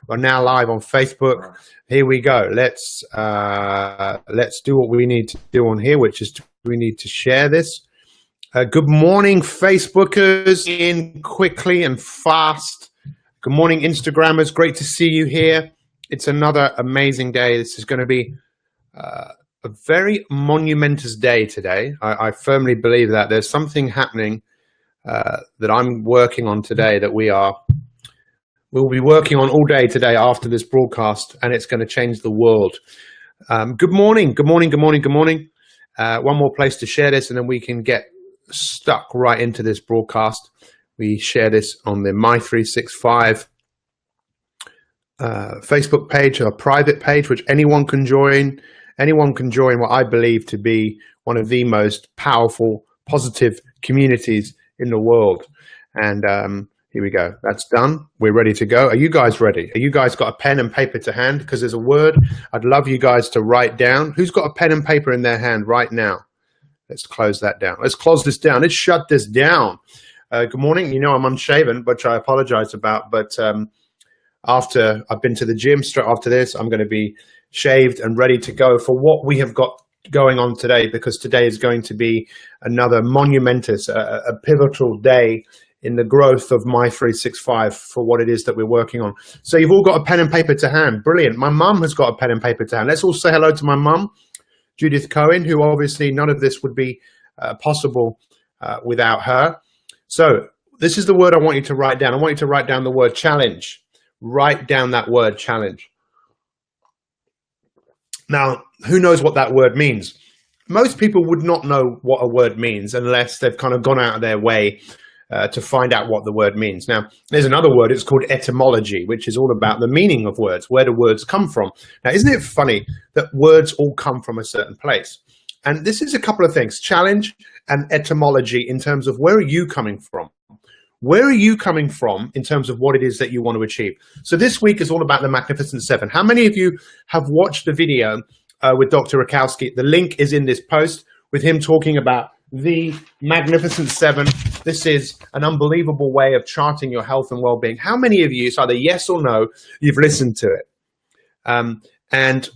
We're now live on Facebook. Here we go. Let's do what we need to do on here, which is we need to share this. Good morning, Facebookers, in quickly and fast. Good morning, Instagrammers. Great to see you here. It's another amazing day. This is going to be a very monumentous day today. I firmly believe that there's something happening that I'm working on today that we'll be working on all day today after this broadcast, and it's going to change the world. Good morning, good morning, good morning, good morning. One more place to share this, and then we can get stuck right into this broadcast. We share this on the My365 Facebook page, a private page, which anyone can join. Anyone can join what I believe to be one of the most powerful, positive communities in the world. And here we go. That's done. We're ready to go. Are you guys ready? Are you guys got a pen and paper to hand? Because there's a word I'd love you guys to write down. Who's got a pen and paper in their hand right now? Let's close that down. Let's close this down. Let's shut this down. Good morning. You know I'm unshaven, which I apologize about. But after I've been to the gym, straight after this, I'm going to be shaved and ready to go for what we have got going on today, because today is going to be another monumentous, a pivotal day in the growth of My365 for what it is that we're working on. So you've all got a pen and paper to hand. Brilliant. My mum has got a pen and paper to hand. Let's all say hello to my mum, Judith Cohen, who obviously none of this would be possible without her. So this is the word I want you to write down. I want you to write down the word challenge. Write down that word challenge. Now, who knows what that word means? Most people would not know what a word means unless they've kind of gone out of their way to find out what the word means. Now, there's another word. It's called etymology, which is all about the meaning of words. Where do words come from? Now, isn't it funny that words all come from a certain place? And this is a couple of things, challenge and etymology, in terms of where are you coming from? Where are you coming from in terms of what it is that you want to achieve? So this week is all about the Magnificent Seven. How many of you have watched the video with Dr. Rakowski? The link is in this post with him talking about the Magnificent Seven. This is an unbelievable way of charting your health and well-being. How many of you, it's either yes or no, you've listened to it? And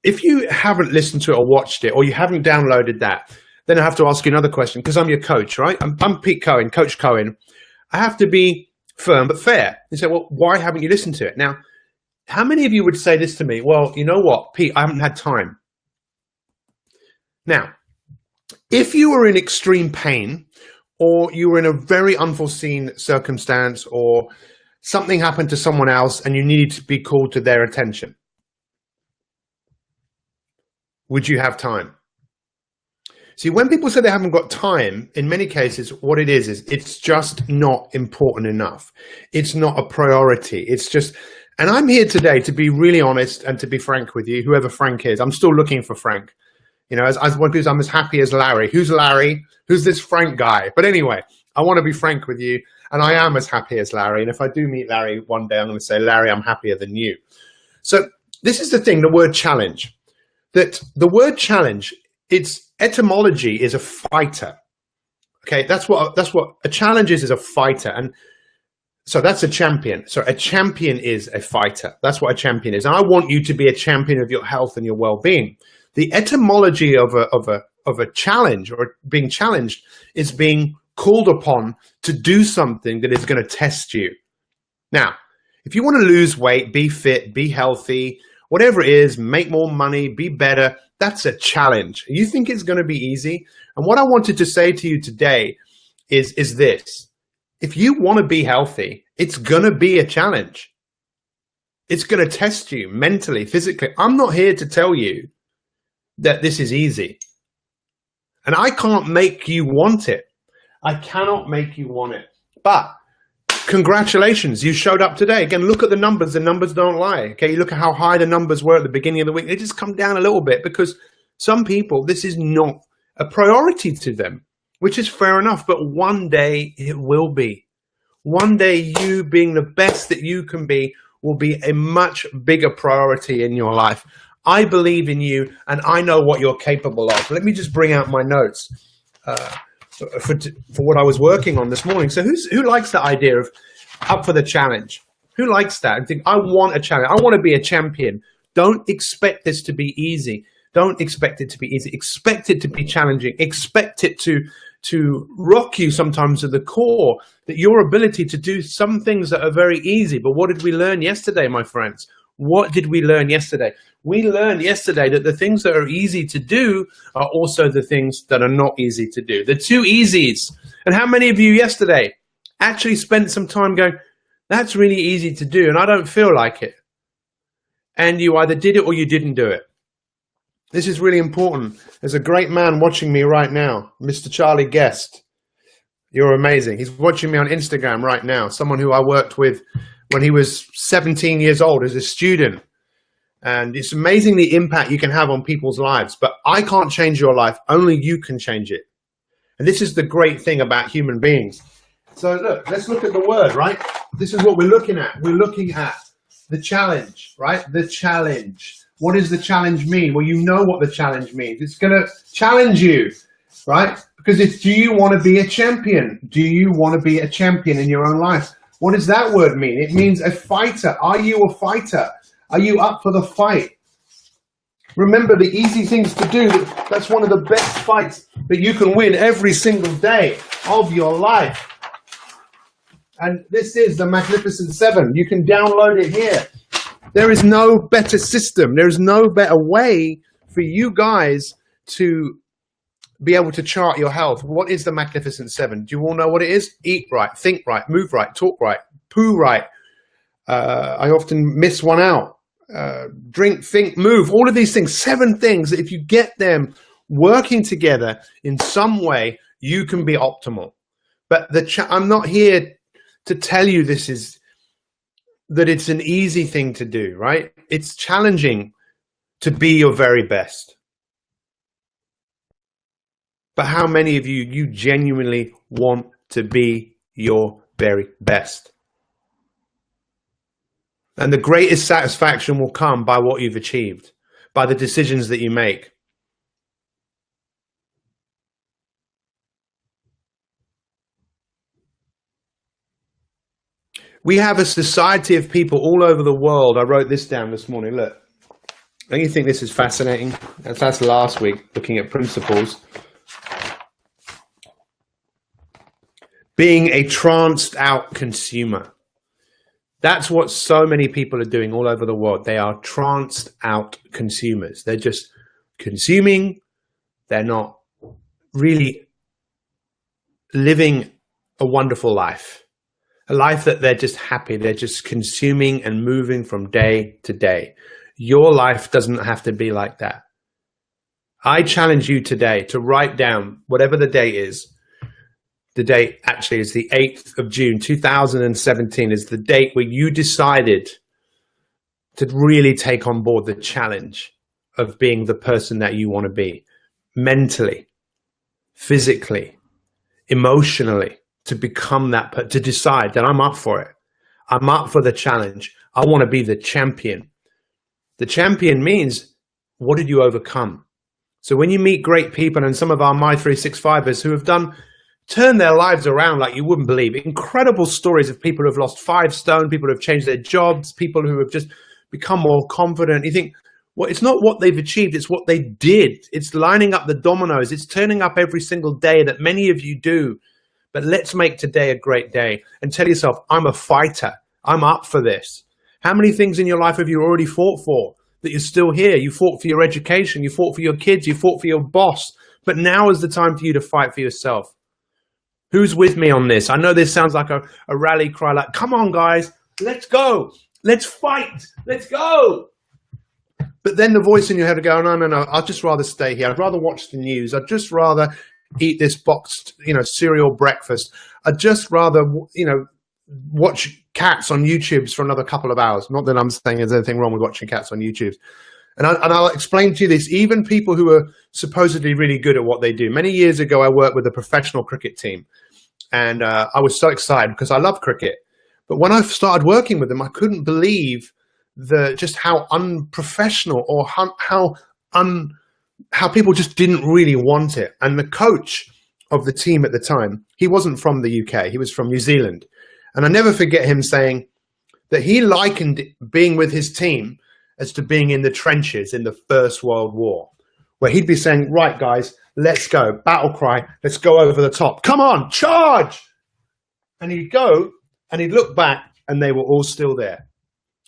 if you haven't listened to it or watched it, or you haven't downloaded that, then I have to ask you another question, because I'm your coach, right? I'm Pete Cohen, Coach Cohen. I have to be firm but fair. You say, well, why haven't you listened to it? Now, how many of you would say this to me? Well, you know what, Pete, I haven't had time. Now, if you were in extreme pain, or you were in a very unforeseen circumstance, or something happened to someone else and you needed to be called to their attention, would you have time? See, when people say they haven't got time, in many cases, what it is it's just not important enough. It's not a priority. It's just, and I'm here today to be really honest and to be frank with you, whoever Frank is. I'm still looking for Frank. You know, as one because I'm as happy as Larry. Who's Larry? Who's this Frank guy? But anyway, I want to be frank with you, and I am as happy as Larry. And if I do meet Larry one day, I'm going to say, Larry, I'm happier than you. So this is the thing, the word challenge. That the word challenge, its etymology is a fighter. Okay, that's what a challenge is a fighter. And so that's a champion. So a champion is a fighter. That's what a champion is. And I want you to be a champion of your health and your well-being. The etymology of a challenge, or being challenged, is being called upon to do something that is going to test you. Now, if you want to lose weight, be fit, be healthy, whatever it is, make more money, be better, that's a challenge. You think it's going to be easy? And what I wanted to say to you today is this. If you want to be healthy, it's going to be a challenge. It's going to test you mentally, physically. I'm not here to tell you that this is easy. And I can't make you want it. I cannot make you want it. But congratulations, you showed up today. Again, look at the numbers. The numbers don't lie. Okay, you look at how high the numbers were at the beginning of the week. They just come down a little bit because some people, this is not a priority to them, which is fair enough. But one day it will be. One day you being the best that you can be will be a much bigger priority in your life. I believe in you, and I know what you're capable of. Let me just bring out my notes for what I was working on this morning. So who likes the idea of up for the challenge? Who likes that? And think, I want a challenge. I want to be a champion. Don't expect this to be easy. Don't expect it to be easy. Expect it to be challenging. Expect it to rock you sometimes to the core, that your ability to do some things that are very easy. But what did we learn yesterday, my friends? What did we learn yesterday? We learned yesterday that the things that are easy to do are also the things that are not easy to do. The two easies. And how many of you yesterday actually spent some time going, that's really easy to do and I don't feel like it? And you either did it or you didn't do it. This is really important. There's a great man watching me right now, Mr. Charlie Guest. You're amazing. He's watching me on Instagram right now. Someone who I worked with when he was 17 years old as a student. And it's amazing the impact you can have on people's lives. But I can't change your life. Only you can change it. And this is the great thing about human beings. So look, let's look at the word, right? This is what we're looking at. We're looking at the challenge, right? The challenge. What does the challenge mean? Well, you know what the challenge means. It's going to challenge you, right? Because it's, do you want to be a champion? Do you want to be a champion in your own life? What does that word mean? It means a fighter. Are you a fighter? Are you up for the fight? Remember the easy things to do. That's one of the best fights that you can win every single day of your life. And this is the Magnificent Seven. You can download it here. There is no better system. There is no better way for you guys to be able to chart your health. What is the Magnificent Seven? Do you all know what it is? Eat right, think right, move right, talk right, poo right. I often miss one out. Drink, think, move. All of these things, 7 things that if you get them working together in some way, you can be optimal. But I'm not here to tell you that it's an easy thing to do, right? It's challenging to be your very best. But how many of you genuinely want to be your very best? And the greatest satisfaction will come by what you've achieved, by the decisions that you make. We have a society of people all over the world. I wrote this down this morning. Look, don't you think this is fascinating? That's last week, looking at principles. Being a tranced out consumer. That's what so many people are doing all over the world. They are tranced out consumers. They're just consuming. They're not really living a wonderful life. A life that they're just happy. They're just consuming and moving from day to day. Your life doesn't have to be like that. I challenge you today to write down whatever the date is. The date actually is the 8th of June, 2017 is the date where you decided to really take on board the challenge of being the person that you want to be. Mentally, physically, emotionally. To become that, to decide that I'm up for it. I'm up for the challenge. I want to be the champion. The champion means, what did you overcome? So when you meet great people, and some of our My365ers who have turned their lives around like you wouldn't believe. Incredible stories of people who have lost 5 stone, people who have changed their jobs, people who have just become more confident. You think, well, it's not what they've achieved, it's what they did. It's lining up the dominoes. It's turning up every single day that many of you do. But let's make today a great day and tell yourself, I'm a fighter. I'm up for this. How many things in your life have you already fought for that you're still here? You fought for your education. You fought for your kids. You fought for your boss. But now is the time for you to fight for yourself. Who's with me on this? I know this sounds like a rally cry, like, come on, guys, let's go. Let's fight. Let's go. But then the voice in your head will go, no, I'd just rather stay here. I'd rather watch the news. I'd just rather eat this boxed, cereal breakfast. I'd just rather, watch cats on YouTubes for another couple of hours. Not that I'm saying there's anything wrong with watching cats on YouTube. And I'll explain to you this. Even people who are supposedly really good at what they do. Many years ago, I worked with a professional cricket team. And I was so excited because I love cricket. But when I started working with them, I couldn't believe just how unprofessional or how people just didn't really want it. And the coach of the team at the time, he wasn't from the UK. He was from New Zealand. And I never forget him saying, that he likened being with his team as to being in the trenches in the First World War, where he'd be saying, right, guys, let's go. Battle cry. Let's go over the top. Come on, charge. And he'd go and he'd look back and they were all still there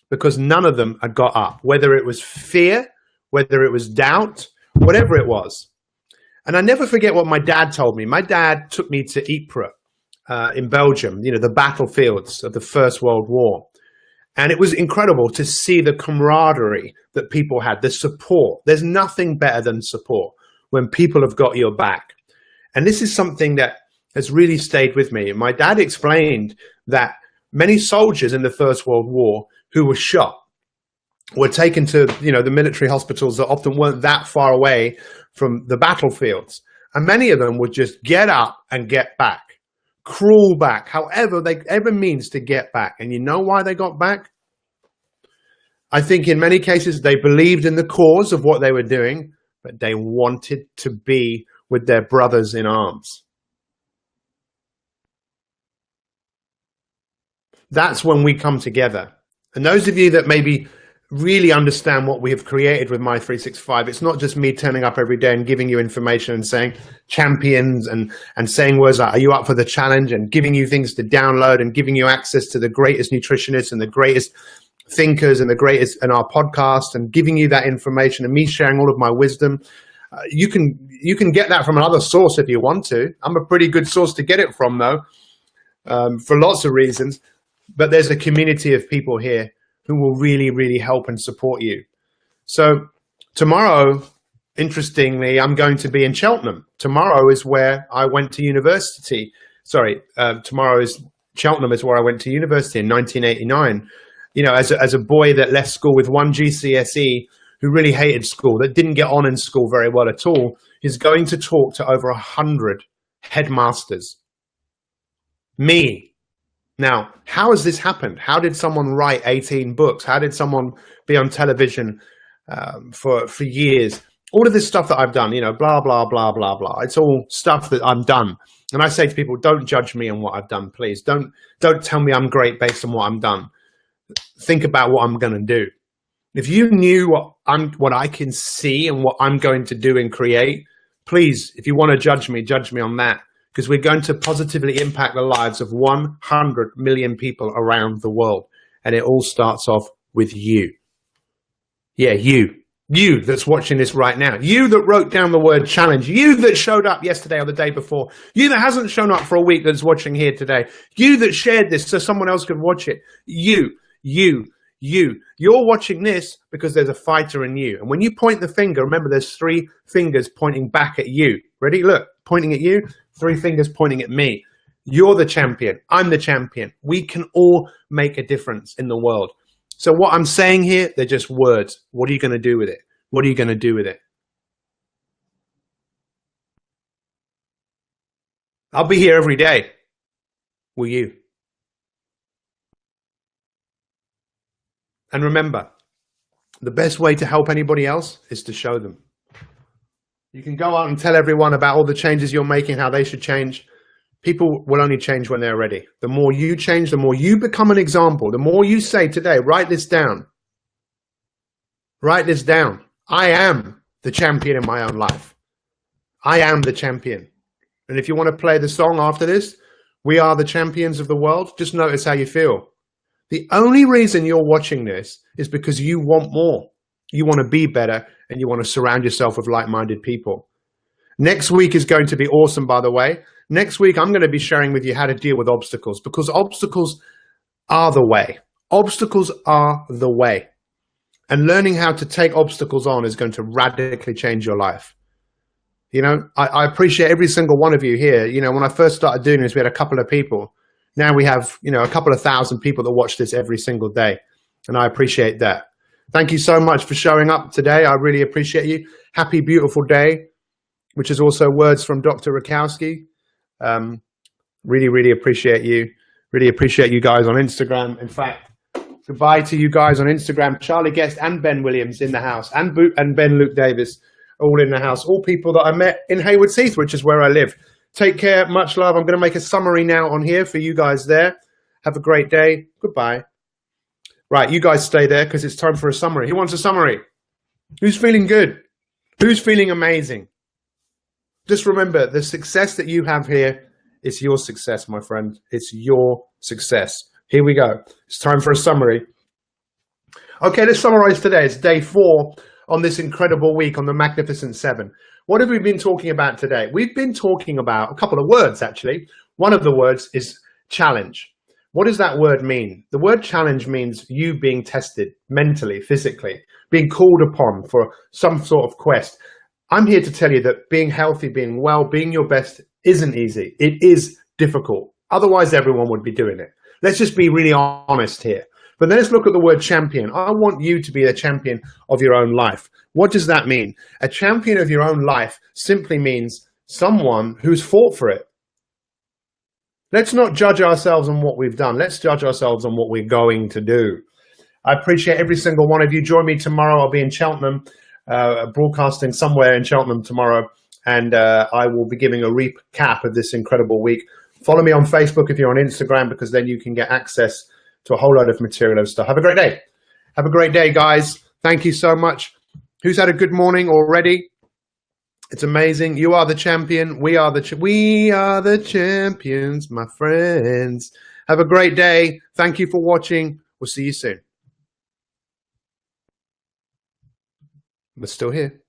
because none of them had got up, whether it was fear, whether it was doubt, whatever it was. And I never forget what my dad told me. My dad took me to Ypres in Belgium, you know, the battlefields of the First World War. And it was incredible to see the camaraderie that people had, the support. There's nothing better than support when people have got your back. And this is something that has really stayed with me. My dad explained that many soldiers in the First World War who were shot were taken to, you know, the military hospitals that often weren't that far away from the battlefields. And many of them would just get up and get back, crawl back, however they ever means to get back. And you know why they got back? I think in many cases they believed in the cause of what they were doing, but they wanted to be with their brothers in arms. That's when we come together. And those of you that maybe really understand what we have created with My365, it's not just me turning up every day and giving you information and saying champions and saying words like, are you up for the challenge, and giving you things to download and giving you access to the greatest nutritionists and the greatest thinkers and the greatest in our podcast, and giving you that information and me sharing all of my wisdom. You can get that from another source if you want to. I'm a pretty good source to get it from, though, for lots of reasons. But there's a community of people here who will really, really help and support you. So tomorrow, interestingly, I'm going to be in Cheltenham. Tomorrow is where I went to university. Cheltenham is where I went to university in 1989. You know, as a boy that left school with 1 GCSE, who really hated school, that didn't get on in school very well at all, is going to talk to over 100 headmasters. Me. Now, how has this happened? How did someone write 18 books? How did someone be on television for years? All of this stuff that I've done, you know, blah, blah, blah, blah, blah. It's all stuff that I've done. And I say to people, don't judge me on what I've done, please. Don't tell me I'm great based on what I'm done. Think about what I'm going to do. If you knew what I can see and what I'm going to do and create, please, if you want to judge me on that. Because we're going to positively impact the lives of 100 million people around the world. And it all starts off with you. Yeah, you that's watching this right now. You that wrote down the word challenge. You that showed up yesterday or the day before. You that hasn't shown up for a week that's watching here today. You that shared this so someone else could watch it. You're watching this because there's a fighter in you. And when you point the finger, remember there's 3 fingers pointing back at you. Ready? Look, pointing at you. 3 fingers pointing at me. You're the champion. I'm the champion. We can all make a difference in the world. So what I'm saying here, they're just words. What are you going to do with it? What are you going to do with it? I'll be here every day. Will you? And remember, the best way to help anybody else is to show them. You can go out and tell everyone about all the changes you're making, how they should change. People will only change when they're ready. The more you change, the more you become an example. The more you say today, write this down. Write this down. I am the champion in my own life. I am the champion. And if you want to play the song after this, we are the champions of the world, just notice how you feel. The only reason you're watching this is because you want more. You want to be better, and you want to surround yourself with like-minded people. Next week is going to be awesome, by the way. Next week, I'm going to be sharing with you how to deal with obstacles, because obstacles are the way. Obstacles are the way. And learning how to take obstacles on is going to radically change your life. You know, I appreciate every single one of you here. You know, when I first started doing this, we had a couple of people. Now we have, you know, a couple of thousand people that watch this every single day. And I appreciate that. Thank you so much for showing up today. I really appreciate you. Happy, beautiful day, which is also words from Dr. Rakowski. Really, really appreciate you. Really appreciate you guys on Instagram. In fact, goodbye to you guys on Instagram. Charlie Guest and Ben Williams in the house, and Ben Luke Davis all in the house. All people that I met in Haywards Heath, which is where I live. Take care. Much love. I'm going to make a summary now on here for you guys there. Have a great day. Goodbye. Right, you guys stay there because it's time for a summary. Who wants a summary? Who's feeling good? Who's feeling amazing? Just remember, the success that you have here is your success, my friend. It's your success. Here we go. It's time for a summary. Okay, let's summarize today. It's day 4 on this incredible week on the Magnificent 7. What have we been talking about today? We've been talking about a couple of words, actually. One of the words is challenge. What does that word mean? The word challenge means you being tested mentally, physically, being called upon for some sort of quest. I'm here to tell you that being healthy, being well, being your best isn't easy. It is difficult. Otherwise, everyone would be doing it. Let's just be really honest here. But then let's look at the word champion. I want you to be a champion of your own life. What does that mean? A champion of your own life simply means someone who's fought for it. Let's not judge ourselves on what we've done. Let's judge ourselves on what we're going to do. I appreciate every single one of you. Join me tomorrow. I'll be in Cheltenham, broadcasting somewhere in Cheltenham tomorrow. And I will be giving a recap of this incredible week. Follow me on Facebook if you're on Instagram, because then you can get access to a whole load of material and stuff. Have a great day. Have a great day, guys. Thank you so much. Who's had a good morning already? It's amazing. You are the champion. We are the champions, my friends. Have a great day. Thank you for watching. We'll see you soon. We're still here.